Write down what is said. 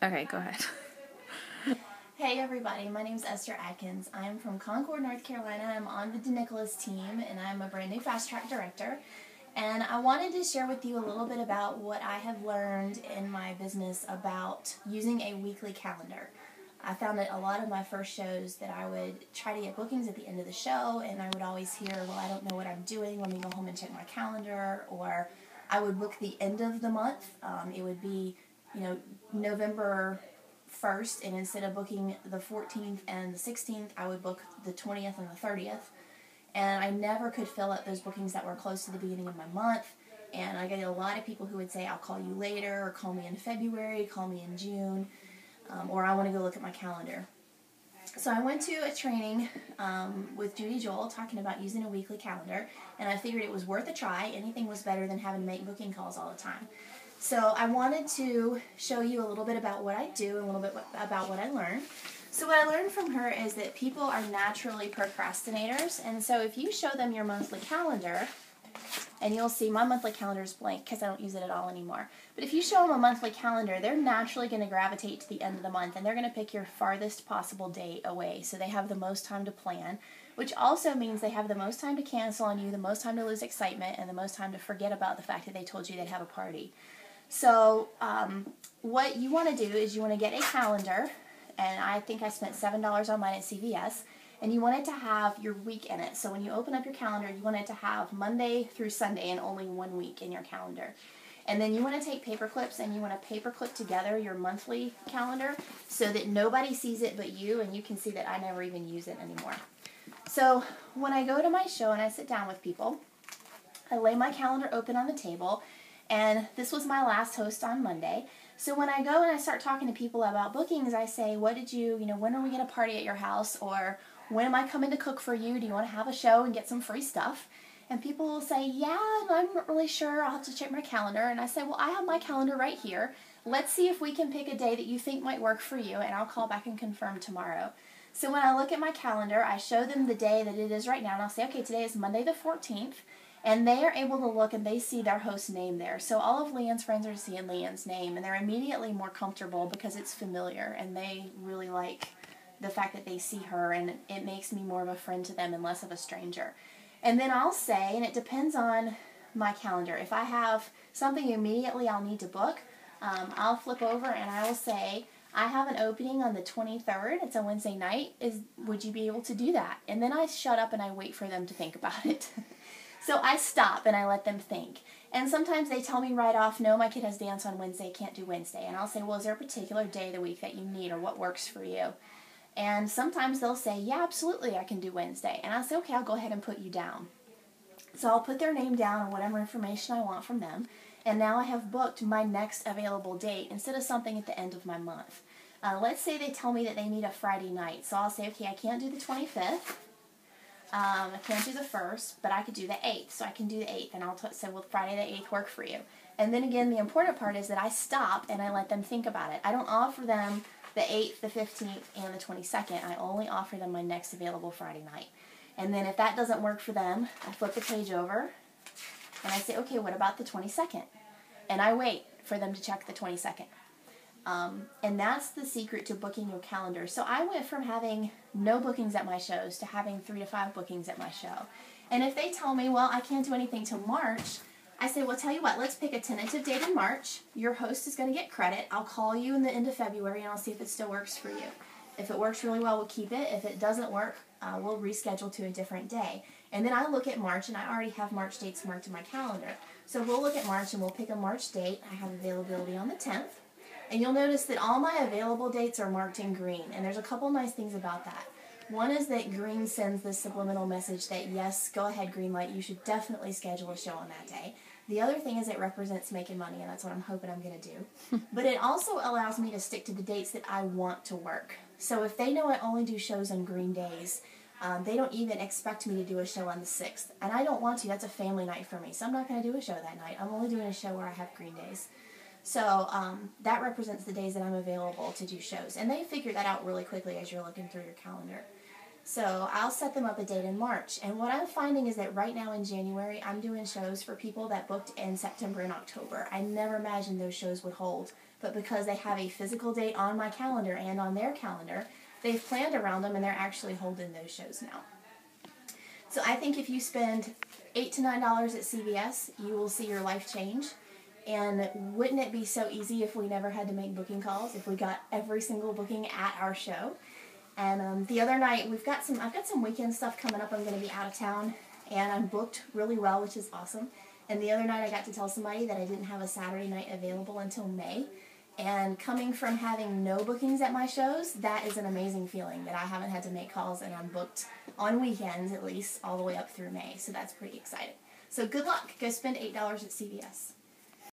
Okay, go ahead. Hey everybody, my name is Esther Adkins. I am from Concord, North Carolina. I'm on the DeNicholas team and I'm a brand new fast track director. And I wanted to share with you a little bit about what I have learned in my business about using a weekly calendar. I found that a lot of my first shows that I would try to get bookings at the end of the show, and I would always hear, well, I don't know what I'm doing, let me go home and check my calendar, or I would book the end of the month. It would be, November 1st, and instead of booking the 14th and the 16th, I would book the 20th and the 30th. And I never could fill up those bookings that were close to the beginning of my month. And I get a lot of people who would say, I'll call you later, or call me in February, call me in June, or I want to go look at my calendar. So I went to a training with Judy Joel talking about using a weekly calendar, and I figured it was worth a try. Anything was better than having to make booking calls all the time. So I wanted to show you a little bit about what I do and a little bit about what I learned. So what I learned from her is that people are naturally procrastinators, and so if you show them your monthly calendar, and you'll see my monthly calendar is blank because I don't use it at all anymore, but if you show them a monthly calendar, they're naturally going to gravitate to the end of the month, and they're going to pick your farthest possible date away, so they have the most time to plan, which also means they have the most time to cancel on you, the most time to lose excitement, and the most time to forget about the fact that they told you they'd have a party. So what you want to do is you want to get a calendar, and I think I spent $7 on mine at CVS, and you want it to have your week in it. So when you open up your calendar, you want it to have Monday through Sunday and only 1 week in your calendar. And then you want to take paper clips and you want to paper clip together your monthly calendar so that nobody sees it but you, and you can see that I never even use it anymore. So when I go to my show and I sit down with people, I lay my calendar open on the table, and this was my last host on Monday. So when I go and I start talking to people about bookings, I say, when are we going to party at your house? Or when am I coming to cook for you? Do you want to have a show and get some free stuff? And people will say, yeah, I'm not really sure. I'll have to check my calendar. And I say, well, I have my calendar right here. Let's see if we can pick a day that you think might work for you, and I'll call back and confirm tomorrow. So when I look at my calendar, I show them the day that it is right now, and I'll say, okay, today is Monday the 14th. And they are able to look and they see their host's name there. So all of Leanne's friends are seeing Leanne's name, and they're immediately more comfortable because it's familiar, and they really like the fact that they see her, and it makes me more of a friend to them and less of a stranger. And then I'll say, and it depends on my calendar, if I have something immediately I'll need to book, I'll flip over and I will say, I have an opening on the 23rd. It's a Wednesday night. Would you be able to do that? And then I shut up and I wait for them to think about it. So I stop and I let them think. And sometimes they tell me right off, no, my kid has dance on Wednesday, can't do Wednesday. And I'll say, well, is there a particular day of the week that you need, or what works for you? And sometimes they'll say, yeah, absolutely, I can do Wednesday. And I'll say, okay, I'll go ahead and put you down. So I'll put their name down and whatever information I want from them. And now I have booked my next available date instead of something at the end of my month. Let's say they tell me that they need a Friday night. So I'll say, okay, I can't do the 25th. I can't do the 1st, but I could do the 8th, so I can do the 8th, and I'll say, will Friday the 8th work for you? And then again, the important part is that I stop and I let them think about it. I don't offer them the 8th, the 15th, and the 22nd. I only offer them my next available Friday night. And then if that doesn't work for them, I flip the page over, and I say, okay, what about the 22nd? And I wait for them to check the 22nd. And that's the secret to booking your calendar. So I went from having no bookings at my shows to having 3 to 5 bookings at my show. And if they tell me, well, I can't do anything till March, I say, well, tell you what, let's pick a tentative date in March. Your host is going to get credit. I'll call you in the end of February, and I'll see if it still works for you. If it works really well, we'll keep it. If it doesn't work, we'll reschedule to a different day. And then I look at March, and I already have March dates marked in my calendar. So we'll look at March, and we'll pick a March date. I have availability on the 10th. And you'll notice that all my available dates are marked in green, and there's a couple nice things about that. One is that green sends the subliminal message that, yes, go ahead, green light, you should definitely schedule a show on that day. The other thing is it represents making money, and that's what I'm hoping I'm going to do. But it also allows me to stick to the dates that I want to work. So if they know I only do shows on green days, they don't even expect me to do a show on the 6th. And I don't want to. That's a family night for me, so I'm not going to do a show that night. I'm only doing a show where I have green days. So that represents the days that I'm available to do shows. And they figure that out really quickly as you're looking through your calendar. So I'll set them up a date in March. And what I'm finding is that right now in January, I'm doing shows for people that booked in September and October. I never imagined those shows would hold but because they have a physical date on my calendar and on their calendar, they've planned around them and they're actually holding those shows now. So I think if you spend $8 to $9 at CVS, you will see your life change. And wouldn't it be so easy if we never had to make booking calls, if we got every single booking at our show? And the other night, I've got some weekend stuff coming up. I'm going to be out of town, and I'm booked really well, which is awesome. And the other night, I got to tell somebody that I didn't have a Saturday night available until May. And coming from having no bookings at my shows, that is an amazing feeling that I haven't had to make calls, and I'm booked on weekends, at least, all the way up through May. So that's pretty exciting. So good luck. Go spend $8 at CVS.